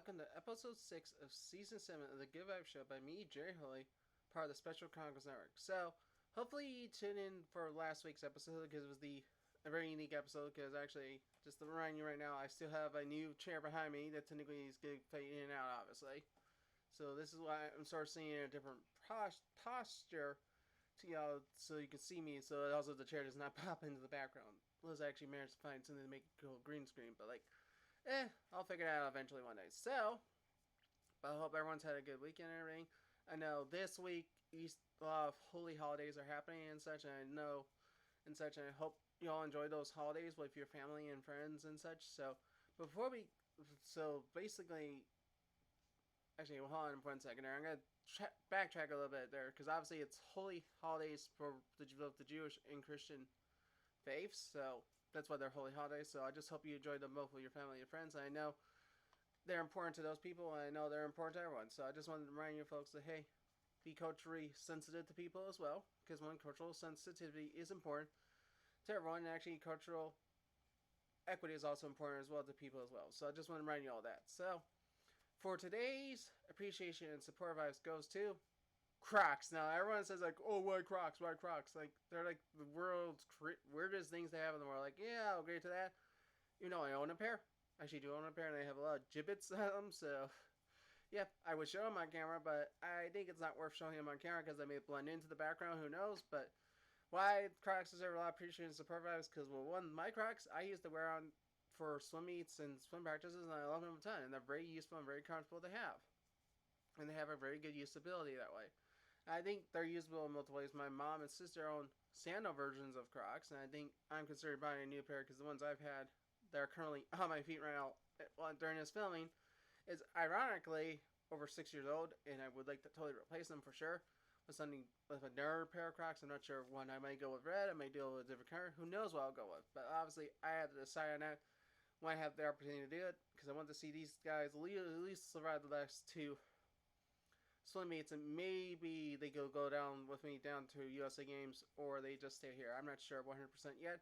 welcome to episode 6 of season 7 of the Good Vibe Show by me, Jerry Holley, part of the Special Chronicles Network. So, hopefully you tune in for last week's episode because it was a very unique episode. Because actually, just to remind you right now, I still have a new chair behind me that technically is going to fade in and out, obviously. So this is why I'm sort of seeing a different posture to y'all, so you can see me. So also the chair does not pop into the background. Liz actually managed to find something to make it go green screen, but I'll figure it out eventually one day. So, but I hope everyone's had a good weekend and everything. I know this week a lot of holy holidays are happening and such, and I hope you all enjoy those holidays with your family and friends and such. So, before we, so basically, actually, well, hold on for 1 second there. I'm gonna backtrack a little bit there because obviously it's holy holidays for the Jewish and Christian faiths. So that's why they're holy holidays. So I just hope you enjoy them both with your family and friends. I know they're important to those people, and I know they're important to everyone. So I just wanted to remind you folks that, hey, be culturally sensitive to people as well, because one, cultural sensitivity is important to everyone, and actually cultural equity is also important as well to people as well. So I just want to remind you all that. So for today's appreciation and support vibes goes to Crocs. Now everyone says like, "Oh, why Crocs? Why Crocs?" Like they're like the world's weirdest things they have in the world. Like, yeah, I'll agree to that. You know, I own a pair. I actually do own a pair, and I have a lot of gibbets on them. So, yeah, I would show them on camera, but I think it's not worth showing them on camera because they may blend into the background. Who knows? But why Crocs deserve a lot of appreciation and support vibes? Because well, one, my Crocs I used to wear on for swim meets and swim practices, and I love them a ton. And they're very useful and very comfortable to have, and they have a very good usability that way. I think they're usable in multiple ways. My mom and sister own sandal versions of Crocs, and I think I'm considering buying a new pair because the ones I've had that are currently on my feet right now during this filming is ironically over 6 years old, and I would like to totally replace them for sure with another pair of Crocs. I'm not sure one. I might go with red. I might deal with a different color. Who knows what I'll go with? But obviously, I have to decide on that when I have the opportunity to do it because I want to see these guys at least survive the last two swim meets, and maybe they go down with me down to USA Games, or they just stay here. I'm not sure 100% yet,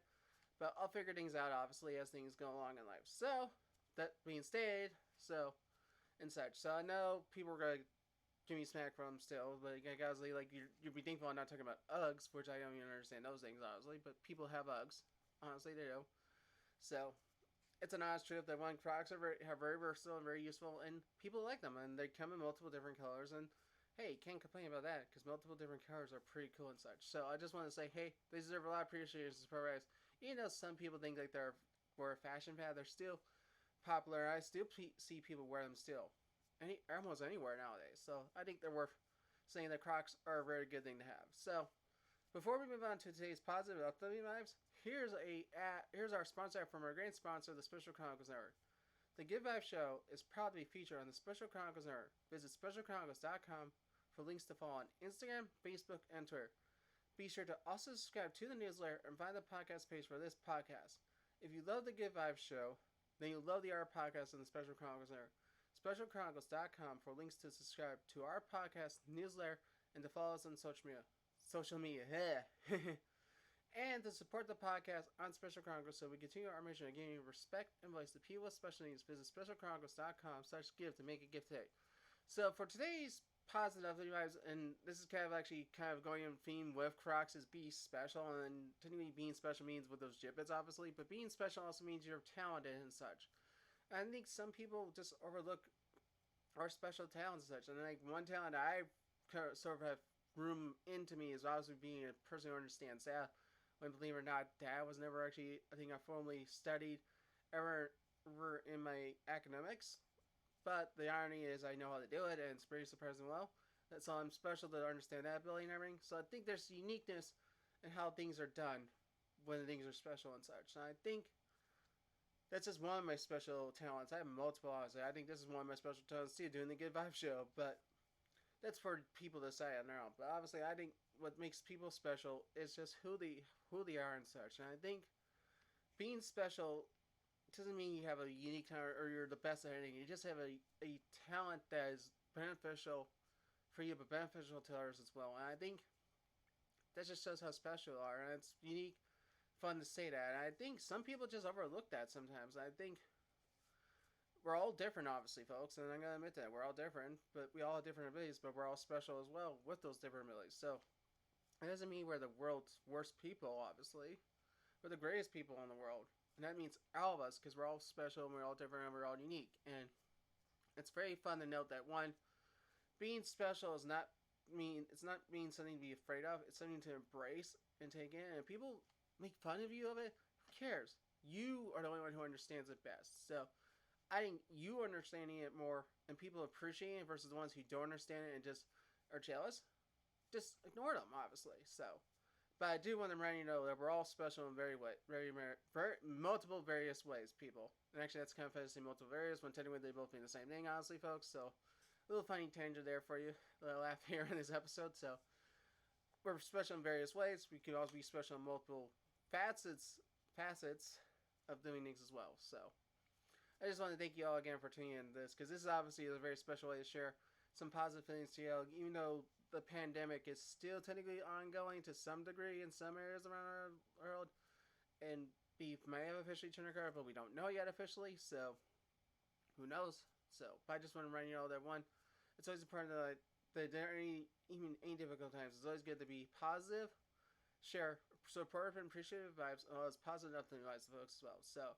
but I'll figure things out obviously as things go along in life. So that being stated, so and such. So I know people are gonna give me smack from still, but guys, like you'd be thankful I'm not talking about Uggs, which I don't even understand those things honestly. But people have Uggs, honestly they do. So it's an honest truth that one Crocs are very versatile and very useful, and people like them, and they come in multiple different colors. And hey, can't complain about that because multiple different colors are pretty cool and such. So I just want to say, hey, they deserve a lot of appreciation for us. Even though some people think like they're more a fashion fad, they're still popular. I still see people wear them still, almost anywhere nowadays. So I think they're worth saying that Crocs are a very good thing to have. So before we move on to today's positive uplifting vibes, here's our sponsor from our great sponsor, the Special Chronicles Network. The Good Vibe Show is proud to be featured on the Special Chronicles Network. Visit specialchronicles.com for links to follow on Instagram, Facebook, and Twitter. Be sure to also subscribe to the newsletter and find the podcast page for this podcast. If you love the Good Vibe Show, then you'll love the other podcast on the Special Chronicles Network. Specialchronicles.com for links to subscribe to our podcast newsletter and to follow us on social media. And to support the podcast on Special Chronicles so we continue our mission of giving respect and voice to people with special needs. Visit specialchronicles.com/give to make a gift today. So for today's positive vibes, and this is kind of going in theme with Crocs, is be special, and technically being special means with those gibbets obviously, but being special also means you're talented and such. And I think some people just overlook our special talents and such, and like one talent I sort of have room into me is obviously being a person who understands that. When, believe it or not, that was never actually a thing I formally studied ever in my academics. But the irony is I know how to do it, and it's pretty surprising well. So I'm special to understand that ability and everything. So I think there's uniqueness in how things are done when things are special and such. And I think that's just one of my special talents. I have multiple, honestly. I think this is one of my special talents too, doing the Good Vibe Show. But that's for people to decide on their own. But obviously, I think what makes people special is just who they are and such. And I think being special doesn't mean you have a unique talent or you're the best at anything. You just have a talent that is beneficial for you, but beneficial to others as well. And I think that just shows how special you are, and it's unique, fun to say that. And I think some people just overlook that sometimes. I think we're all different, obviously, folks, and I'm gonna admit that we're all different, but we all have different abilities, but we're all special as well with those different abilities. So it doesn't mean we're the world's worst people, obviously. We're the greatest people in the world, and that means all of us, because we're all special and we're all different and we're all unique. And it's very fun to note that one, being special is not mean something to be afraid of. It's something to embrace and take in. And if people make fun of you of it, who cares? You are the only one who understands it best. So I think you understanding it more and people appreciating it versus the ones who don't understand it and just are jealous, just ignore them, obviously. So, but I do want to remind you know that we're all special in very multiple various ways, people. And actually, that's kind of funny to say multiple various when technically they both mean the same thing, honestly, folks. So, a little funny tangent there for you. A little laugh here in this episode. So, we're special in various ways. We can also be special in multiple facets of doing things as well. So, I just want to thank you all again for tuning in to this, because this is obviously a very special way to share some positive things to you, even though the pandemic is still technically ongoing to some degree in some areas around our world, and we may have officially turned a curve, but we don't know yet officially, so who knows. So, but I just want to remind you all that one, it's always important that there are even any difficult times, it's always good to be positive, share supportive and appreciative vibes, as well as positive uplifting vibes to folks as well. So,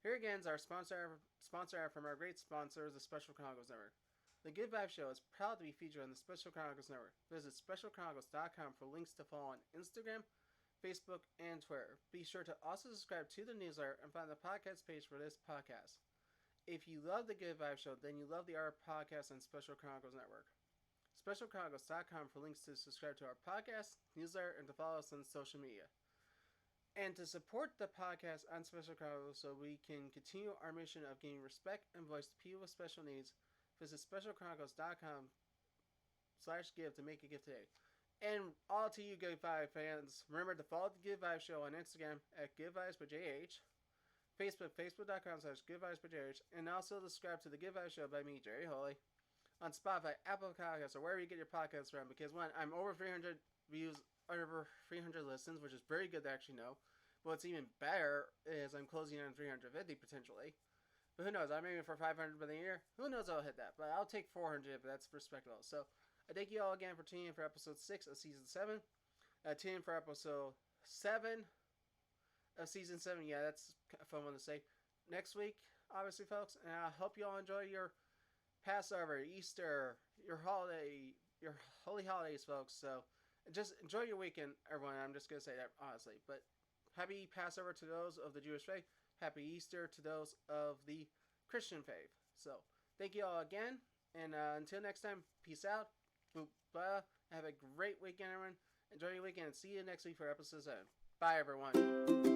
here again is our sponsor from our great sponsors, the Special Chronicles Network. The Good Vibe Show is proud to be featured on the Special Chronicles Network. Visit specialchronicles.com for links to follow on Instagram, Facebook, and Twitter. Be sure to also subscribe to the newsletter and find the podcast page for this podcast. If you love the Good Vibe Show, then you love the Art Podcast on Special Chronicles Network. Specialchronicles.com for links to subscribe to our podcast, newsletter, and to follow us on social media. And to support the podcast on Special Chronicles so we can continue our mission of giving respect and voice to people with special needs, visit specialchronicles.com/give to make a gift today. And all to you Good Vibe fans, remember to follow the Good Vibe Show on Instagram at GoodVibesByJH, Facebook, facebook.com/GoodVibesByJH, and also subscribe to the Good Vibe Show by me, Jerry Holy, on Spotify, Apple Podcasts, or wherever you get your podcasts from, because one, I'm over 300 views, over 300 listens, which is very good to actually know. But what's even better is I'm closing on 350 potentially. But who knows? I'm aiming for 500 by the year. Who knows I'll hit that? But I'll take 400, but that's respectable. So I thank you all again for tuning in for episode 6 of season 7. Tune in for episode 7 of season 7. Yeah, that's a fun one to say. Next week, obviously, folks. And I hope you all enjoy your Passover, Easter, your holy holidays, folks. So just enjoy your weekend, everyone. I'm just going to say that, honestly. But happy Passover to those of the Jewish faith. Happy Easter to those of the Christian faith. So, thank you all again. And until next time, peace out. Boop, blah. Have a great weekend, everyone. Enjoy your weekend. And see you next week for episode 7. Bye, everyone.